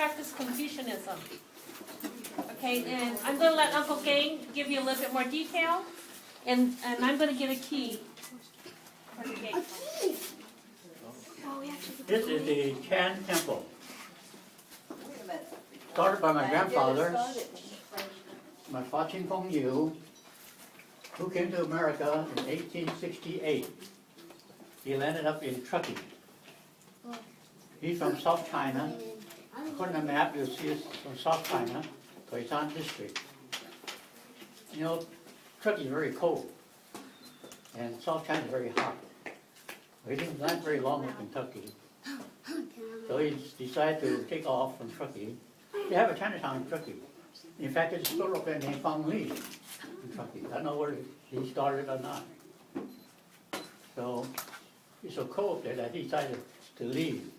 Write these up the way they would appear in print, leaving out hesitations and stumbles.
practice Confucianism. Okay, and I'm going to let Uncle Gang give you a little bit more detail, and I'm going to get a key. For the gate. This is the Chan Temple. Started by my grandfather, my Fa Feng Yu, who came to America in 1868. He landed up in Truckee. He's from South China. According to the map, you'll see it's from South China, Toisan district. You know, Truckee is very cold, and South China is very hot. He didn't land very long in Kentucky, so he decided to take off from Truckee. They have a Chinatown in Truckee. In fact, there's a store up there named Fang Li in Truckee. I don't know where he started or not. So it's so cold there that he decided to leave.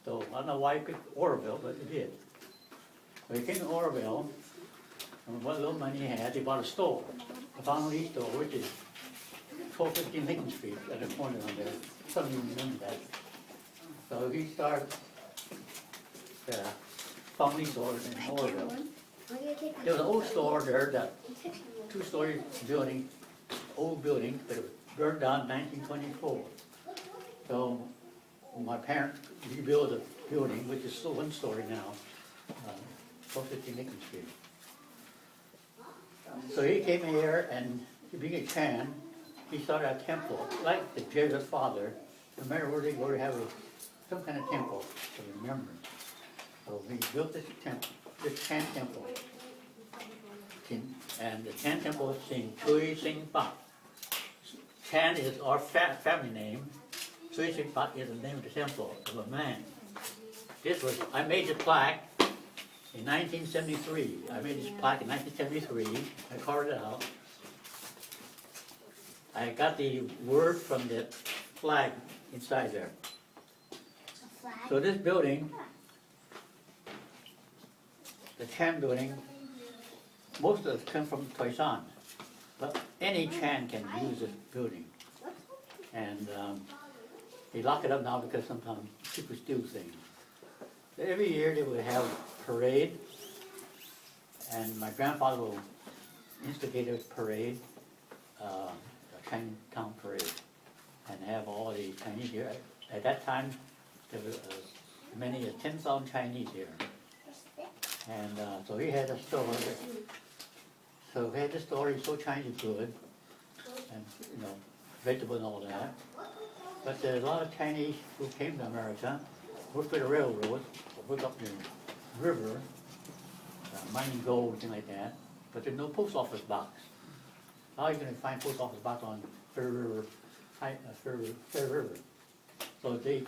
So I don't know why he picked Oroville, but he did. So he came to Oroville, and what little money he had, he bought a store, a Fang Li store, which is 1215 Lincoln Street at the corner on there. Some of you remember that. So he started the Fang Li store in Oroville. There was an old store there, that two-story building, old building, but it was burned down in 1924. So my parents rebuilt the building, which is still one story now, 1250 Lincoln Street. So he came here, and being a Chan, he started a temple, like the Jesuit father. No matter where they go, they have some kind of temple to remember. So he built this temple, this Chan temple. And the Chan temple is in Chui Sing Fa. Chan is our family name. Chui Sing Fa is the name of the temple of a man. I made the plaque in 1973. I made this plaque in 1973. I carved it out. I got the word from the flag inside there. So this building, the Chan building, most of it come from Toisan, but any Chan can use this building. And they lock it up now because sometimes people steal things. So every year they would have a parade, and my grandfather will instigate a parade, a Chinatown parade, and have all the Chinese here. At that time, there were as many as 10,000 Chinese here. And so he had a store. So he had the store, he sold Chinese good, and vegetable and all that. But there's a lot of Chinese who came to America, worked for the railroad, worked up the river, mining gold and things like that. But there's no post office box. How are you going to find post office box on Fair River? Fair River. So he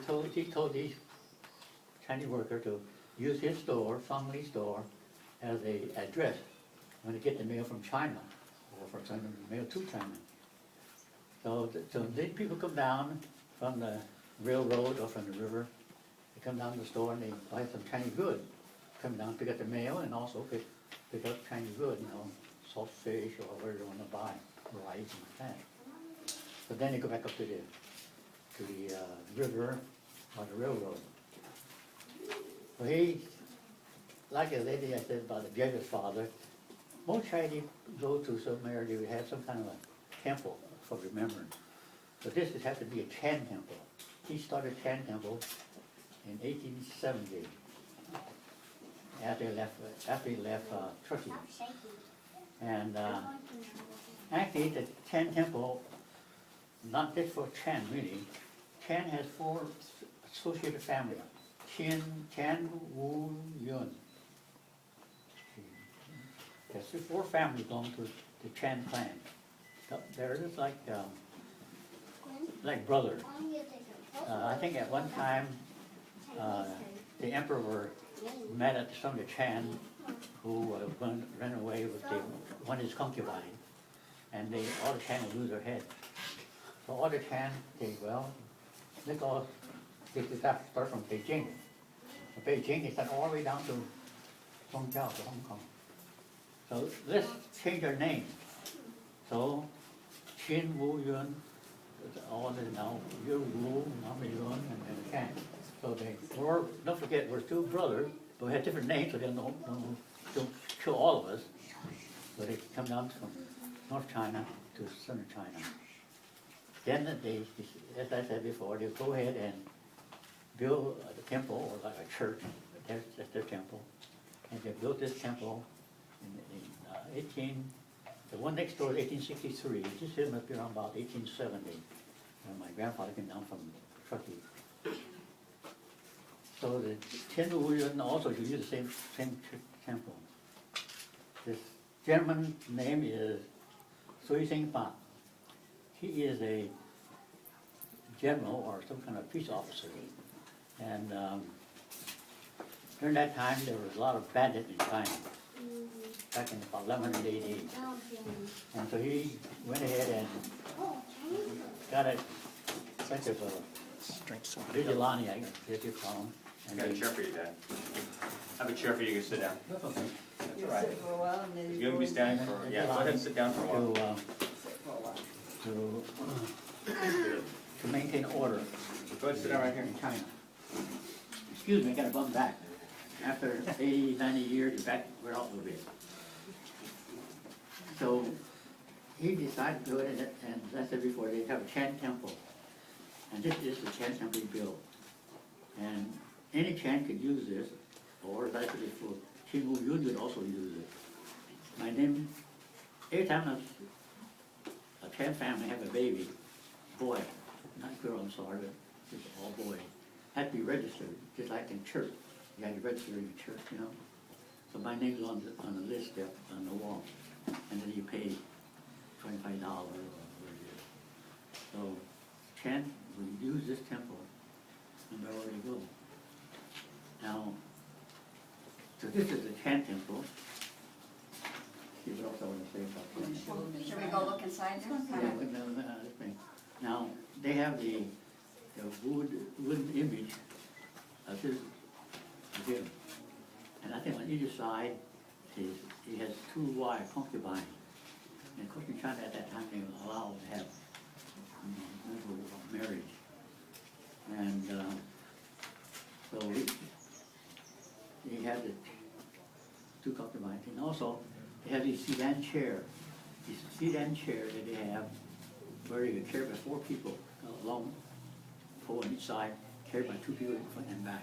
told these Chinese workers to use his store, Fang Li store, as a address when they get the mail from China, or for sending the mail to China. So these people come down from the railroad or from the river. They come down to the store and they buy some Chinese goods. Come down, pick up the mail, and also pick up Chinese goods, salt fish or whatever they want to buy, rice and like that. So then they go back up to the river or the railroad. So he, like the lady I said about the Jesuit father, most Chinese go to somewhere, they would have some kind of a temple for remembrance. So this would have to be a Chan temple. He started Chan temple in 1870 after he left Turkey. And actually the Chan temple, not just for Chan really, Chan has 4 associated families. Chan, Wu, Yun. There's 4 families belong to the Chan clan. They're just like brothers. I think at one time the emperor met at some of the Chan who ran away with one of his concubines, and all the Chan would lose their head. So all the Chan say, well, let's all start from Beijing. From Beijing, they sent all the way down to Songjiao, to Hong Kong. So let's change our name. So Qin, Wu, Yun, all the now Yu, Wu, Nam, Yun, and Chan. So don't forget, we're 2 brothers, But we had different names, so they don't kill all of us. So they come down from North China to Southern China. Then they, as I said before, they go ahead and build a temple, or like a church. That's their temple. And they built this temple in the one next door is 1863. This here must be around about 1870. And my grandfather came down from Truckee. So the Tianwu also use the same temple. This gentleman's name is Sui Sing Fa. He is a general or some kind of peace officer. And during that time, there was a lot of bandits in China, back in about 1100 AD. And so he went ahead and got a bunch of vigilante, I guess you call them. I got a chair for you, Dad. I have a chair for you, you can sit down. That's okay. That's all right. You're gonna be standing for, yeah, go ahead and sit down for a while. To maintain order Go ahead and sit down right here. in China. Excuse me, I got a bum back. After 80, 90 years, the back we're out a little bit. So he decided to do it, and as I said before, they have a Chan temple. And this is the Chan temple he built. And any Chan could use this, or as I said before, Qing Wu Yun would also use it. My name, every time a Chan family have a baby, boy, not girl, I'm sorry, but it's all boy, had to be registered, just like in church. You had to register in the church, you know. So my name's on the list there, on the wall, and then you pay $25 or whatever it is. So Chan will use this temple no matter where you go. Now, so this is the Chan temple. See what else I want to say about that. Should we go look inside there? Yeah, this thing. Now, they have the wooden image of his him. And I think on either side, he has two wives, concubines. And of course in China at that time, they were allowed to have marriage. And so he had the two concubines. And also, they have these sedan chair. These sedan chair that they have, where you can carry by 4 people, a long pole on each side, carried by 2 people in front and back.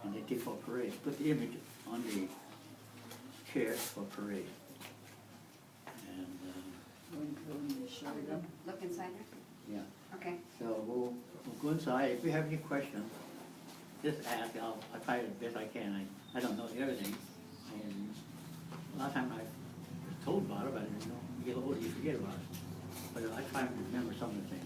And they take for parade. Put the image on the chair for parade. And Look inside there? yeah, Okay. so we'll go inside. If you have any questions, just ask. I'll try the best I can. I don't know everything. And a lot of times I was told about it, but you know, you get older, you forget about it. But I try to remember some of the things.